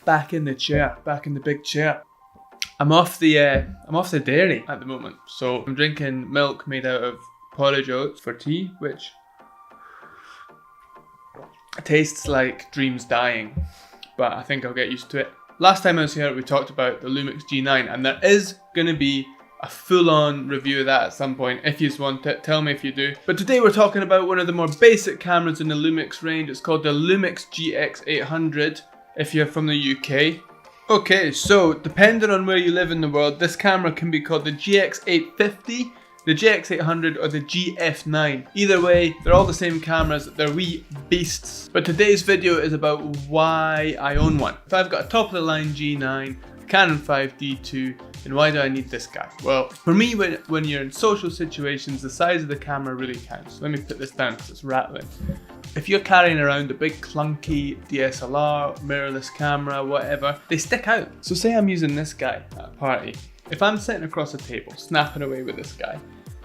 back in the chair, back in the big chair. I'm off the dairy at the moment, so I'm drinking milk made out of porridge oats for tea, which tastes like dreams dying, but I think I'll get used to it. Last time I was here, we talked about the Lumix G9, and there is going to be a full-on review of that at some point. If you want it, tell me if you do. But today we're talking about one of the more basic cameras in the Lumix range. It's called the Lumix GX800 if you're from the UK. Okay, so depending on where you live in the world, this camera can be called the GX850, the GX800 or the GF9. Either way, they're all the same cameras, they're wee beasts. But today's video is about why I own one. If I've got a top of the line G9, a Canon 5D2, then why do I need this guy? Well, for me, when you're in social situations, the size of the camera really counts. Let me put this down because it's rattling. If you're carrying around a big clunky DSLR, mirrorless camera, whatever, they stick out. So say I'm using this guy at a party. If I'm sitting across a table, snapping away with this guy,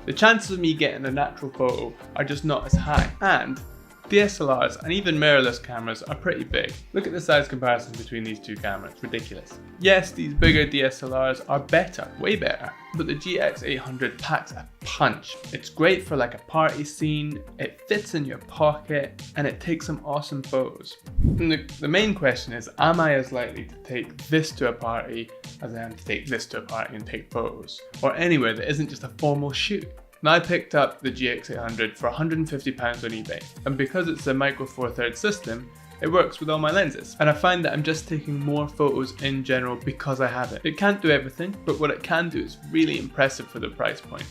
the chances of me getting a natural photo are just not as high. And DSLRs and even mirrorless cameras are pretty big. Look at the size comparison between these two cameras, ridiculous. Yes, these bigger DSLRs are better, way better, but the GX800 packs a punch. It's great for like a party scene, it fits in your pocket, and it takes some awesome photos. And the main question is, am I as likely to take this to a party as I am to take this to a party and take photos? Or anywhere that isn't just a formal shoot? Now I picked up the GX800 for £150 on eBay, and because it's a micro four thirds system, it works with all my lenses. And I find that I'm just taking more photos in general because I have it. It can't do everything, but what it can do is really impressive for the price point.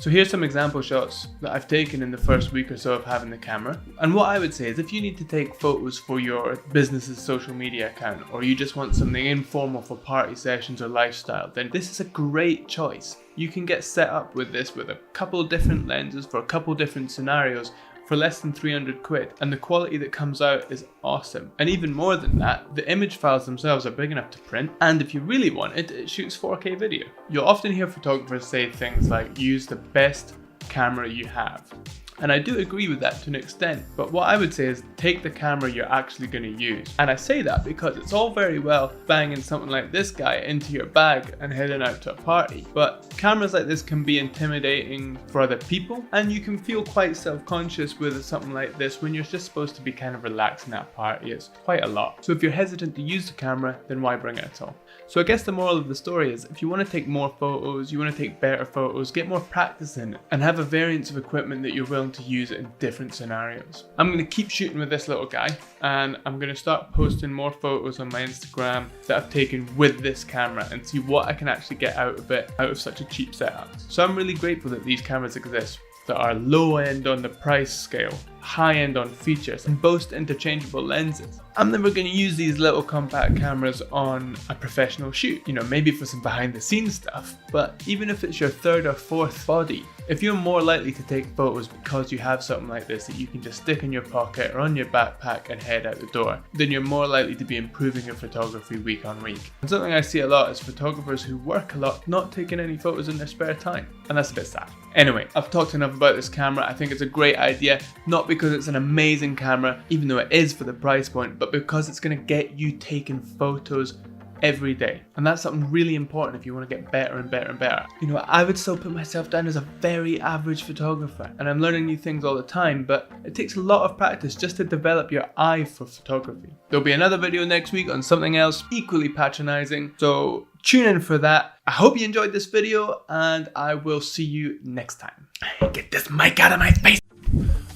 So here's some example shots that I've taken in the first week or so of having the camera. And what I would say is if you need to take photos for your business's social media account, or you just want something informal for party sessions or lifestyle, then this is a great choice. You can get set up with this with a couple of different lenses for a couple of different scenarios for less than 300 quid, and the quality that comes out is awesome. And even more than that, the image files themselves are big enough to print, and if you really want it, it shoots 4K video. You'll often hear photographers say things like, use the best camera you have. And I do agree with that to an extent, but what I would say is take the camera you're actually going to use. And I say that because it's all very well banging something like this guy into your bag and heading out to a party, but cameras like this can be intimidating for other people, and you can feel quite self-conscious with something like this when you're just supposed to be kind of relaxing at a party. It's quite a lot. So if you're hesitant to use the camera, then why bring it at all? So I guess the moral of the story is if you want to take more photos, you want to take better photos, get more practice in it, and have a variance of equipment that you're willing to use it in different scenarios. I'm going to keep shooting with this little guy, and I'm going to start posting more photos on my Instagram that I've taken with this camera and see what I can actually get out of it, out of such a cheap setup. So I'm really grateful that these cameras exist that are low end on the price scale, high end on features, and boast interchangeable lenses. I'm never going to use these little compact cameras on a professional shoot, you know, maybe for some behind the scenes stuff, but even if it's your third or fourth body, if you're more likely to take photos because you have something like this that you can just stick in your pocket or on your backpack and head out the door, then you're more likely to be improving your photography week on week. And something I see a lot is photographers who work a lot not taking any photos in their spare time, and that's a bit sad. Anyway, I've talked enough about this camera. I think it's a great idea, not because it's an amazing camera, even though it is for the price point, but because it's going to get you taking photos every day. And that's something really important if you want to get better and better and better. You know, I would still put myself down as a very average photographer, and I'm learning new things all the time, but it takes a lot of practice just to develop your eye for photography. There'll be another video next week on something else equally patronizing, so tune in for that. I hope you enjoyed this video, and I will see you next time. Get this mic out of my face!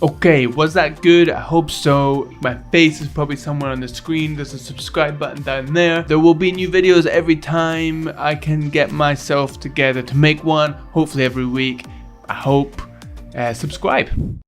Okay, was that good? I hope so. My face is probably somewhere on the screen. There's a subscribe button down there. There will be new videos every time I can get myself together to make one. Hopefully every week. I hope. Subscribe.